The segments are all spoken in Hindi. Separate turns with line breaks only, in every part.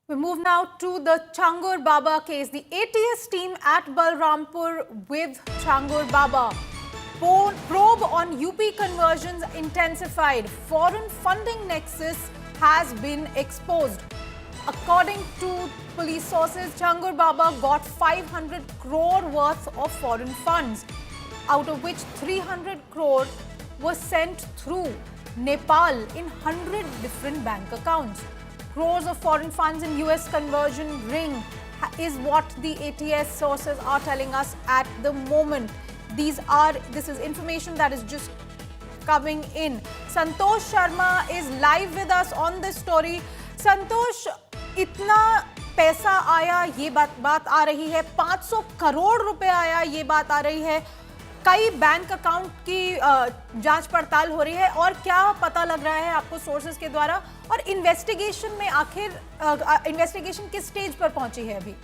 We move now to the Changur Baba case. The ATS team at Balrampur with Changur Baba. Probe on UP conversions intensified. Foreign funding nexus has been exposed. According to police sources, Changur Baba got 500 crore worth of foreign funds, out of which 300 crore was sent through Nepal in 100 different bank accounts. Crores of foreign funds in US conversion ring is what the ATS sources are telling us at the moment. This is information that is just coming in. Santosh Sharma is live with us on this story. Santosh, इतना पैसा आया ये बात आ रही है, 500 करोड़ रुपए आया ये बात आ रही है, कई बैंक अकाउंट की जांच पड़ताल हो रही है, और क्या पता लग रहा है आपको सोर्सेज के द्वारा, और इन्वेस्टिगेशन में आखिर इन्वेस्टिगेशन किस स्टेज पर पहुंची है अभी?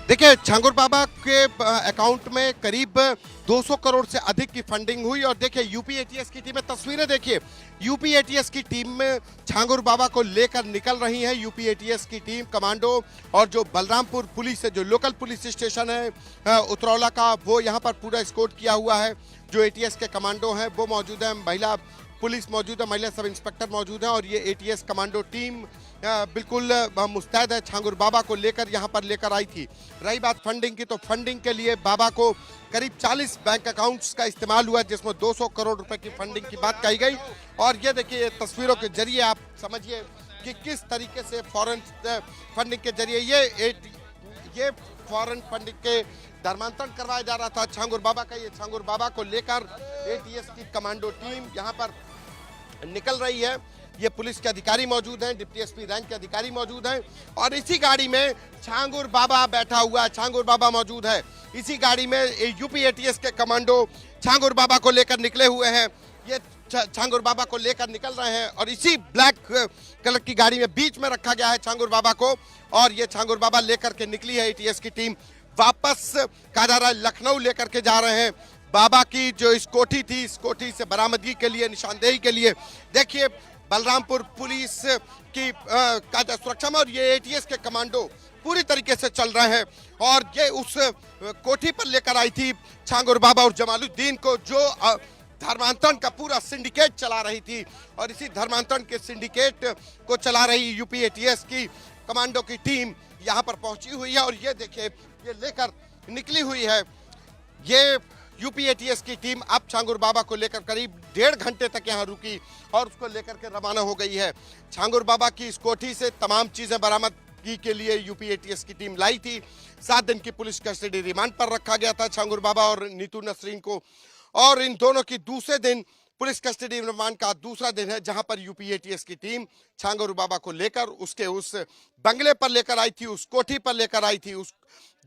देखिए, छांगुर बाबा के अकाउंट में करीब 200 करोड़ से अधिक की फंडिंग हुई। और देखिए, यूपी एटीएस की टीमें, तस्वीरें देखिए, यूपी एटीएस की टीम में छांगुर बाबा को लेकर निकल रही है। यूपी एटीएस की टीम, कमांडो, और जो बलरामपुर पुलिस है, जो लोकल पुलिस स्टेशन है उतरौला का, वो यहाँ पर पूरा स्कॉट किया हुआ है। जो एटीएस के कमांडो हैं वो मौजूद है, महिला पुलिस मौजूद है, महिला सब इंस्पेक्टर मौजूद हैं, और ये एटीएस कमांडो टीम बिल्कुल मुस्तैद है। छांगुर बाबा को लेकर यहाँ पर लेकर आई थी। रही बात फंडिंग की, तो फंडिंग के लिए बाबा को करीब 40 बैंक अकाउंट्स का इस्तेमाल हुआ, जिसमें 200 करोड़ रुपए की फंडिंग की बात कही गई। और ये देखिए, तस्वीरों के जरिए आप समझिए कि किस तरीके से फॉरेन फंडिंग के जरिए ये फॉरेन फंडिंग के धर्मांतरण करवाया जा रहा था छांगुर बाबा का। ये छांगुर बाबा को लेकर एटीएस की कमांडो टीम यहाँ पर निकल रही है। ये पुलिस के अधिकारी मौजूद हैं, डिप्टी एसपी रैंक के अधिकारी मौजूद हैं, और इसी गाड़ी में छांगुर बाबा बैठा हुआ है, छांगुर बाबा मौजूद है। इसी गाड़ी में यूपी एटीएस के कमांडो छांगुर बाबा को लेकर निकले हुए हैं। ये छांगुर बाबा को लेकर निकल रहे हैं, और इसी ब्लैक कलर की गाड़ी में बीच में रखा गया है छांगुर बाबा को, और ये छांगुर बाबा लेकर के निकली है एटीएस की टीम। वापस कहा जा रहा है लखनऊ लेकर के जा रहे हैं। बाबा की जो इस कोठी थी, इस कोठी से बरामदगी के लिए, निशानदेही के लिए, देखिए बलरामपुर पुलिस की सुरक्षा में, और ये एटीएस के कमांडो पूरी तरीके से चल रहे हैं। और ये उस कोठी पर लेकर आई थी छांगुर बाबा और जमालुद्दीन को, जो धर्मांतरण का पूरा सिंडिकेट चला रही थी, और इसी धर्मांतरण के सिंडिकेट को चला रही यूपी एटीएस की कमांडो की टीम यहाँ पर पहुंची हुई है। और ये देखिए, ये लेकर निकली हुई है ये यूपी एटीएस की टीम। अब छांगुर बाबा को लेकर करीब 1.5 घंटे तक यहाँ रुकी, और उसको लेकर के रवाना हो गई है। छांगुर बाबा की इस कोठी से तमाम चीजें बरामदगी के लिए यूपी एटीएस की टीम लाई थी। 7 दिन की पुलिस कस्टडी रिमांड पर रखा गया था छांगुर बाबा और नीतू नसरीन को, और इन दोनों की दूसरे दिन पुलिस कस्टडी रिमांड का दूसरा दिन है, जहां पर यूपी एटीएस की टीम छांगुर बाबा को लेकर उसके उस बंगले पर लेकर आई थी, उस कोठी पर लेकर आई थी, उस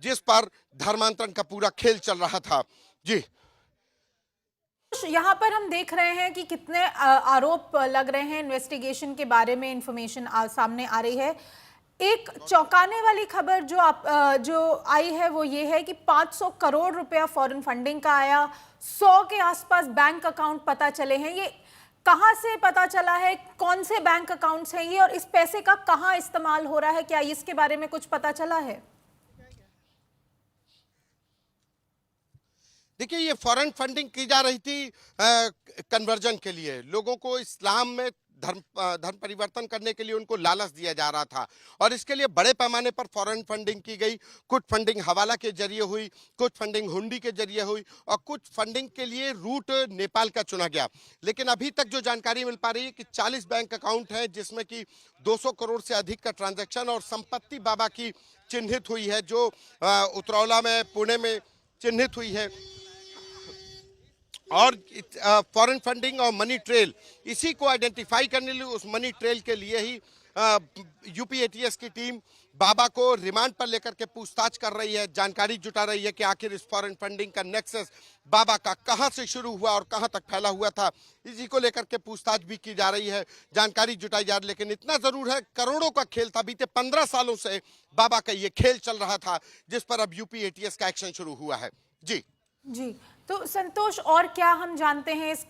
जिस पर धर्मांतरण का पूरा खेल चल रहा था। जी,
यहाँ पर हम देख रहे हैं कि कितने आरोप लग रहे हैं, इन्वेस्टिगेशन के बारे में इंफॉर्मेशन सामने आ रही है। एक चौंकाने वाली खबर जो आई है वो ये है कि 500 करोड़ रुपया फॉरेन फंडिंग का आया, 100 के आसपास बैंक अकाउंट पता चले हैं। ये कहां से पता चला है, कौन से बैंक अकाउंट्स हैं ये, और इस पैसे का कहां इस्तेमाल हो रहा है, क्या इसके बारे में कुछ पता चला है?
देखिए, ये फॉरेन फंडिंग की जा रही थी कन्वर्जन के लिए, लोगों को इस्लाम में धर्म परिवर्तन करने के लिए उनको लालच दिया जा रहा था, और इसके लिए बड़े पैमाने पर फॉरेन फंडिंग की गई। कुछ फंडिंग हवाला के जरिए हुई, कुछ फंडिंग हुंडी के जरिए हुई, और कुछ फंडिंग के लिए रूट नेपाल का चुना गया। लेकिन अभी तक जो जानकारी मिल पा रही है कि 40 बैंक अकाउंट है, जिसमें कि 200 करोड़ से अधिक का ट्रांजैक्शन और संपत्ति बाबा की चिन्हित हुई है, जो उतरौला में, पुणे में चिन्हित हुई है। और फॉरेन फंडिंग और मनी ट्रेल, इसी को आइडेंटिफाई करने लिए, उस मनी ट्रेल के लिए ही यूपी एटीएस की टीम बाबा को रिमांड पर लेकर के पूछताछ कर रही है, जानकारी जुटा रही है कि आखिर इस फॉरेन फंडिंग का नेक्सस बाबा का कहां से शुरू हुआ और कहां तक फैला हुआ था। इसी को लेकर के पूछताछ भी की जा रही है, जानकारी जुटाई जा रही है। लेकिन इतना जरूर है, करोड़ों का खेल था, बीते 15 सालों से बाबा का ये खेल चल रहा था, जिस पर अब यूपी एटीएस का एक्शन शुरू हुआ है। जी।
तो संतोष, और क्या हम जानते हैं इस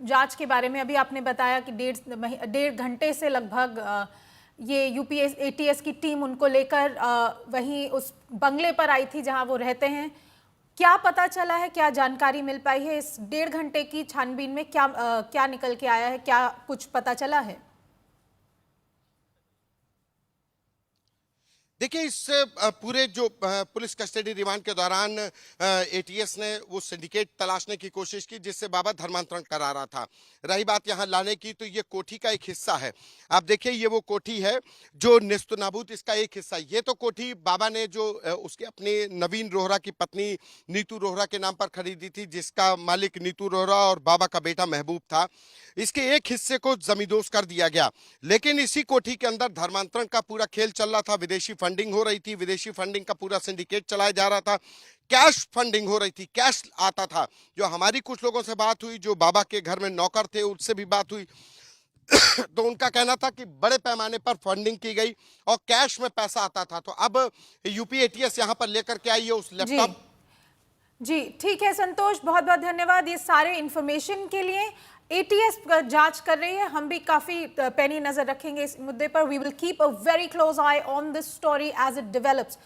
जांच के बारे में? अभी आपने बताया कि डेढ़ घंटे से लगभग ये यूपी एटीएस की टीम उनको लेकर वहीं उस बंगले पर आई थी जहां वो रहते हैं। क्या पता चला है, क्या जानकारी मिल पाई है इस डेढ़ घंटे की छानबीन में? क्या निकल के आया है, क्या कुछ पता चला है?
देखिए, इस पूरे जो पुलिस कस्टडी रिमांड के दौरान एटीएस ने वो सिंडिकेट तलाशने की कोशिश की जिससे बाबा धर्मांतरण करा रहा था। रही बात यहाँ लाने की, तो ये कोठी का एक हिस्सा है। आप देखिए, ये वो कोठी है जो नेस्तनाबूत, इसका एक हिस्सा। ये तो कोठी बाबा ने जो उसके अपनी नवीन रोहरा की पत्नी नीतू रोहरा के नाम पर खरीदी थी, जिसका मालिक नीतू रोहरा और बाबा का बेटा महबूब था। इसके एक हिस्से को जमींदोज कर दिया गया, लेकिन इसी कोठी के अंदर धर्मांतरण का पूरा खेल चल रहा था। विदेशी फंडिंग हो रही थी, विदेशी फंडिंग का पूरा सिंडिकेट चलाया जा रहा था, कैश फंडिंग हो रही थी, कैश आता था। जो हमारी कुछ लोगों से बात हुई, जो बाबा के घर में नौकर थे, उनसे भी बात हुई तो उनका कहना था कि बड़े पैमाने पर फंडिंग की गई और कैश में पैसा आता था। तो अब यूपी एटीएस यहां पर लेकर के आई है उस लैपटॉप।
जी ठीक है संतोष, बहुत बहुत धन्यवाद ये सारे इंफॉर्मेशन के लिए। एटीएस जांच कर रही है, हम भी काफी पैनी नजर रखेंगे इस मुद्दे पर। We will keep a very close eye on this story as it develops.